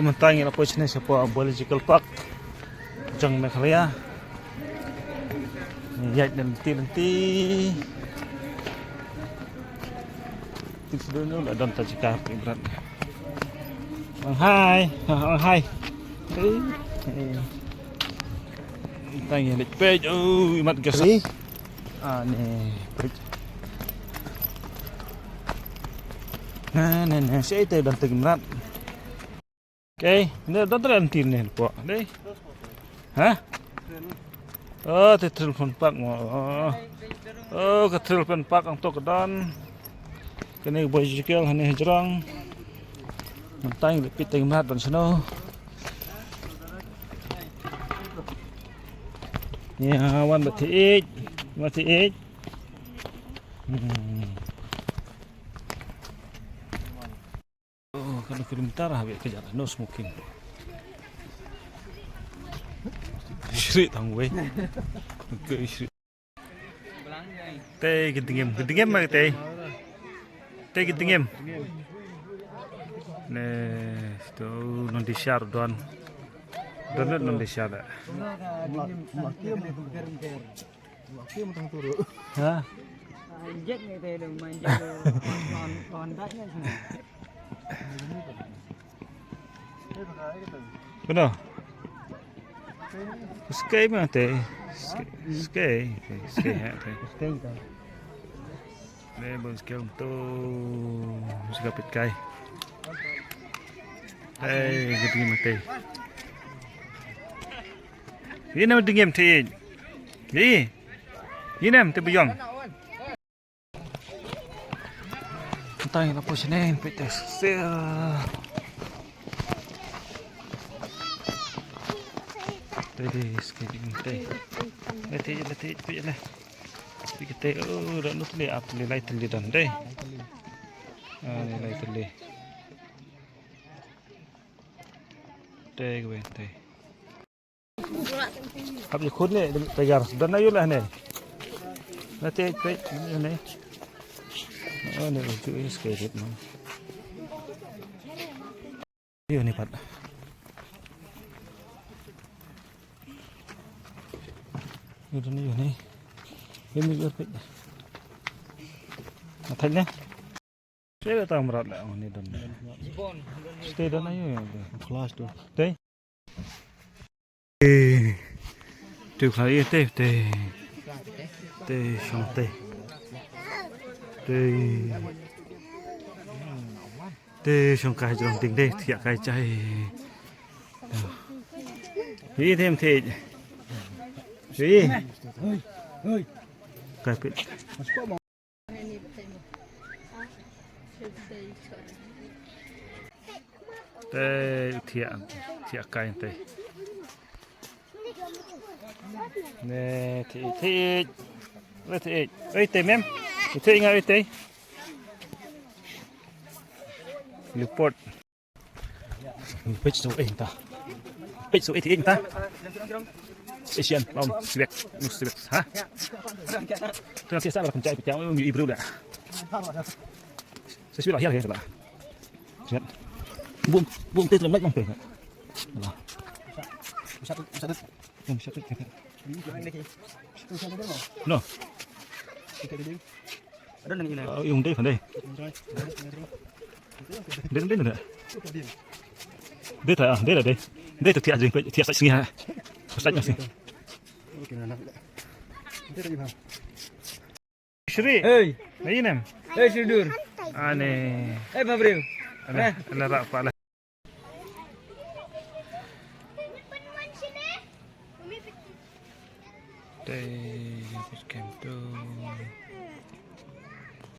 Mentang apa sini siapa biological park Jang Meghalaya. Ya nanti dulu lah don tajikap berat. Hai, hai. Tanya lihat page, imat gesri. Nih, nah, saya itu dan tegimrat. Oke, ini udah terhenti nih, Pak. Deh. Hah? Oh, di telepon Pak mau. Oh, ke telepon Pak untuk kedon. Kini bicycle hani hijrang. Mentang lebih tegimrat dan seno. Ya, wan batik. Oh, kalau kilometer habis kejar, no smoking. Isri tang we. Ke isri. Teh gentingem mah teh. Teh gentingem. Nih, itu non di share don. Donat non di share. Hah? Injek nih teh dong manjak kontaknya. Benar. Sky mah teh. Sky teh. Nih bos kel tu sekapit kai. Gedung teh. Ini nama dingem teh. Ini nama teh buyong. Entah yang apa sini, petes. Teh, skating teh. Letih lah. Kita dah nut le up le light le dan deh. Light le. Teh gue teh. Habis khud le tayar dan ayo lah nih. Letih ni. Oh ni lucu skating mah. Yo ni pat. Yo ni. Ini juga pek. Matanya. Saya datang berat lah ini dan. Stay dan ayo ya. Kelas tu. Teh. Tu kali teh. Teh santai. Teh songkai jong ting deh tiak kai cai. Ini thêm thịt. Gì? Cái bịch. Đây thiệt cái này. Nè thịt. Ơi tê mem. Thịt ngay tê. Report. Page số ta. Page số thì ta. Asian, sibek, ha? Tengah biasa lah pencari pecah, ibu dah. Saya sudah lahir ya, lah. Siap. Bung teh lembek bang. Lah. Satu. No. Ada nang ini. Yung deh, pandai. Den dah. Dia tak, dia dah deh. Dia tu tiap sini ha. Ustaz masih. Shri. Hey. Ayinem. Hey Sudur. Aneh. Hey Mabril. Ana rak pala. Teh, camp tu.